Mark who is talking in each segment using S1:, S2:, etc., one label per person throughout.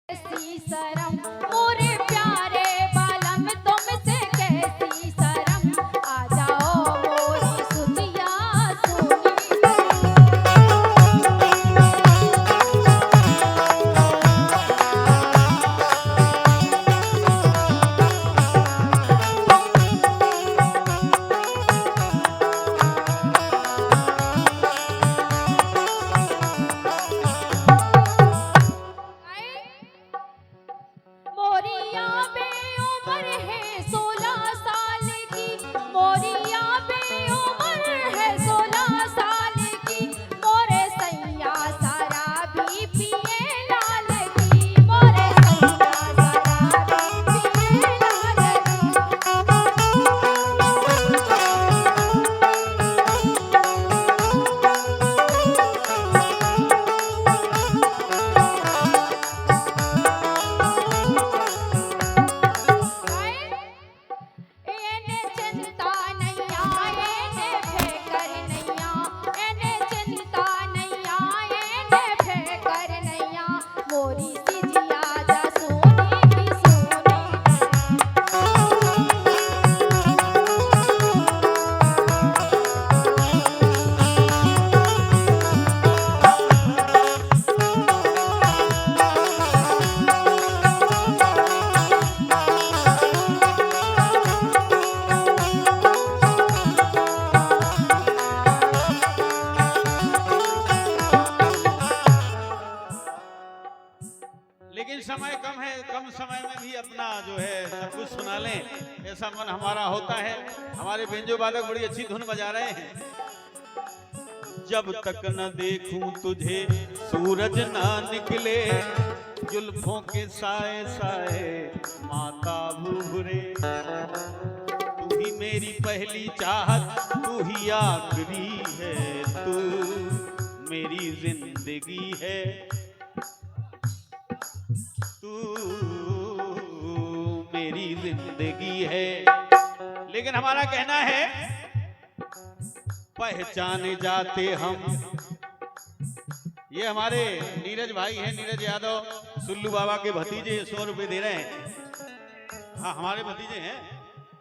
S1: कैसी शरम मोरे प्यारे बालम तुमसे कैसी शरम आ जाओ मोरी सुजिया मोरिया बेउम्र है 16 साल की मोरिया बेउम्र है 16 साल की मोरे सैया सारा भी पिए लाल की मोरे सैया सारा भी पिए लाल एने चिंता नैया एने फेकर नैया एने चिंता नैया एने फेकर नैया मोरी सिजिया जा सोनी की सोनी
S2: लेकिन समय कम है, कम समय में भी अपना जो है सब कुछ सुना लें ऐसा मन हमारा होता है। हमारे बेंजो बालक बड़ी अच्छी धुन बजा रहे हैं। जब तक न देखूं तुझे सूरज ना निकले जुल्फों के साए साए माता भूरे तू ही मेरी पहली चाहत तू ही आखिरी है तू मेरी जिंदगी है तू मेरी जिंदगी है। लेकिन हमारा कहना है पहचाने जाते हम। ये हमारे नीरज भाई हैं, नीरज यादव सुल्लू बाबा के भतीजे 100 रुपए दे रहे हैं। हाँ हमारे भतीजे हैं,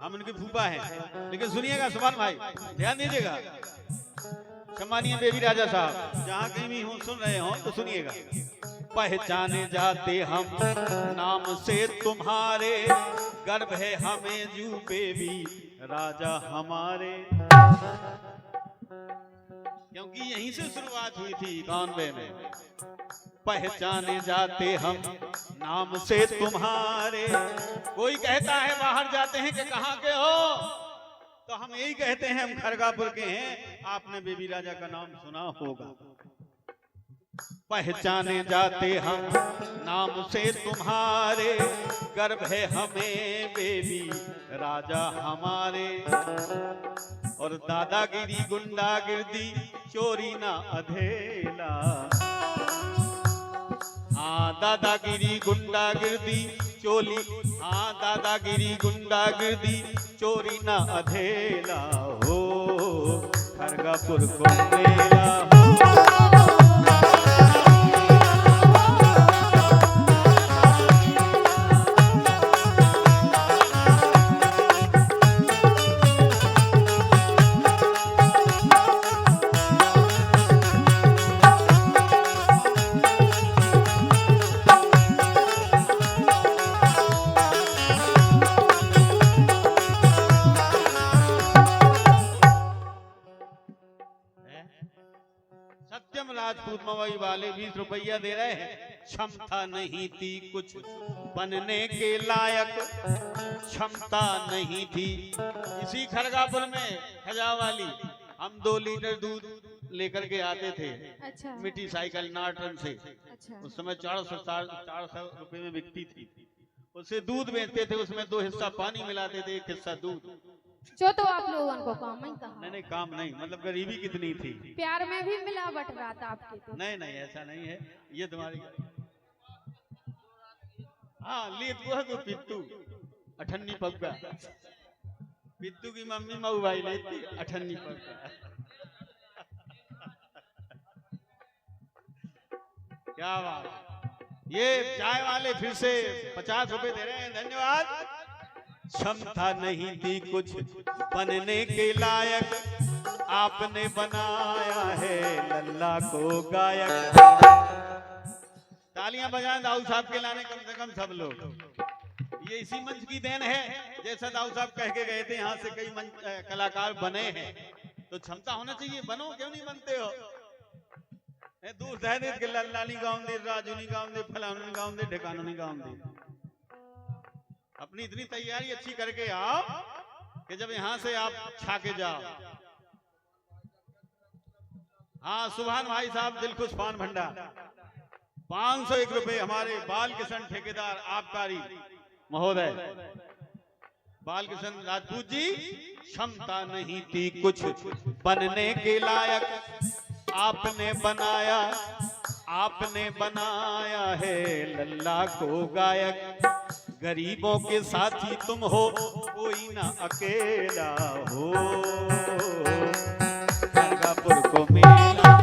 S2: हम उनके फूफा हैं। लेकिन सुनिएगा सुभान भाई, ध्यान दीजिएगा। सम्मानीय बेबी राजा साहब जहाँ कहीं भी हो सुन रहे हो तो सुनिएगा। पहचाने जाते हम नाम से तुम्हारे गर्व है हमें जू बेबी राजा हमारे क्योंकि यहीं से शुरुआत हुई थी 91 में। पहचाने जाते हम नाम से तुम्हारे। कोई कहता है बाहर जाते हैं कि कहाँ के हो तो हम यही कहते हैं हम खरगापुर के हैं। आपने बेबी राजा का नाम सुना होगा। पहचाने जाते हम नाम से तुम्हारे गर्व है हमें बेबी राजा हमारे। और दादागिरी गुंडागिर्दी चोरी ना अधेला। हाँ दादागिरी गुंडागिर्दी चोली हाँ दादागिरी गुंडागिर्दी चोरी ना अधेला हो खरगापुर को मेला हो। सत्यम राजपूत मवई वाले 20 रुपया दे रहे हैं। क्षमता नहीं थी कुछ बनने के लायक क्षमता नहीं थी। इसी खरगापुर में खजावाली हम 2 लीटर दूध लेकर के आते थे।
S1: अच्छा
S2: मिट्टी साइकिल नाटन से।
S1: अच्छा
S2: उस समय 400 रुपए में बिकती थी। उससे दूध बेचते थे, उसमें 2 हिस्सा पानी मिलाते थे 1 हिस्सा दूध।
S1: जो तो आप लोगों को काम ही कहा।
S2: नहीं काम नहीं, मतलब गरीबी कितनी थी।
S1: प्यार में भी मिलावट रात आपके तो।
S2: नहीं नहीं ऐसा नहीं है, ये तुम्हारी हाँ ले तो पित्तू अठन्नी पग्गा पित्तू की मम्मी मऊ भाई लेती अठन्नी पग्गा। क्या बात। ये चाय वाले फिर से 50 रुपए दे रहे हैं, धन्यवाद। क्षमता नहीं थी कुछ बनने के लायक, आपने बनाया है लल्ला को गायक। तालियां बजाएं दाऊद साहब के लाने कम से कम सब लोग। ये इसी मंच की देन है, जैसा दाऊद साहब कह के गए थे यहाँ से कई कलाकार बने हैं, तो क्षमता होना चाहिए। बनो, क्यों नहीं बनते हो? दूर दे के लाली गाँव दे, राजूनी गाँव दे, फलानी गाँव दे, ढिकानोनी गाँव दे। अपनी इतनी तैयारी अच्छी करके आओ कि जब यहाँ से आप छा के जाओ। हाँ, सुभान भाई साहब दिलखुश पान भंडार 501 रुपए हमारे बाल किशन ठेकेदार आबकारी महोदय बाल किशन राजपूत जी। क्षमता नहीं थी कुछ बनने के लायक, आपने बनाया है लल्ला को गायक। गरीबों के साथी तुम हो, कोई ना अकेला हो। खरगापुर को मेला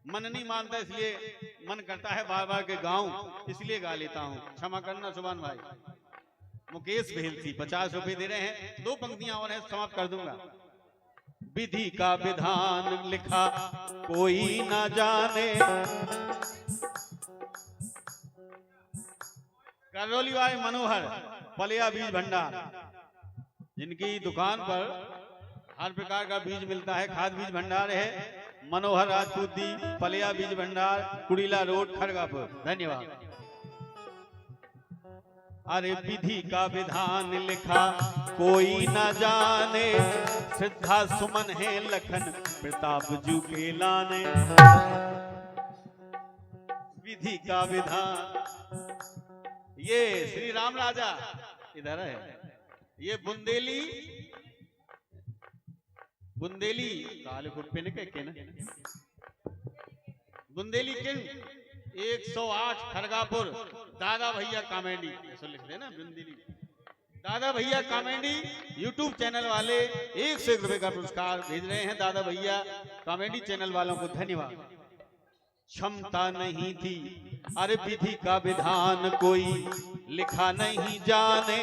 S2: मन नहीं मानता, इसलिए मन करता है बार बार के गाऊं, इसलिए गा लेता हूं, क्षमा करना सुभान भाई। मुकेश भेलसी 50 रुपए दे रहे हैं, 2 पंक्तियां और है, समाप्त कर दूंगा। विधि का विधान लिखा कोई ना जाने, करौली वाले मनोहर पलिया बीज भंडार, जिनकी दुकान पर हर प्रकार का बीज मिलता है, खाद बीज भंडार है। मनोहर राजपूत जी, पलिया बीज भंडार, कुड़ीला रोड, खरगापुर, धन्यवाद। अरे विधि का विधान लिखा कोई न जाने, श्रद्धा सुमन है लखन प्रताप जू के लाने। विधि का विधान, ये श्री राम राजा इधर है, ये बुंदेली बुंदेली किंग 108 खरगापुर, दादा भैया कॉमेडी, ऐसा लिख देना बुंदेली दादा भैया कॉमेडी। यूट्यूब चैनल वाले 101 रुपए का पुरस्कार भेज रहे हैं दादा भैया कॉमेडी चैनल वालों को, धन्यवाद। क्षमता नहीं थी, अरे विधि का विधान कोई लिखा नहीं जाने,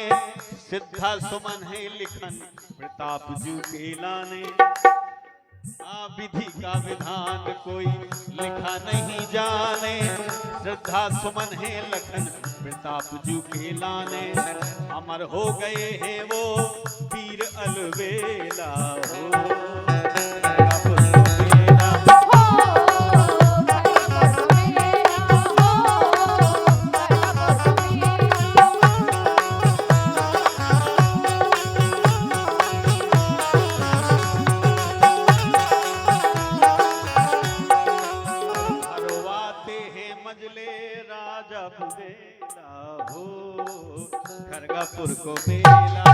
S2: सिद्धा सुमन है लिखन प्रताप जू के लाने। विधि का विधान कोई लिखा नहीं जाने, श्रद्धा सुमन है लखन प्रताप जू के लाने। अमर हो गए हैं वो वीर अलवेला हो। खरगापुर को मेला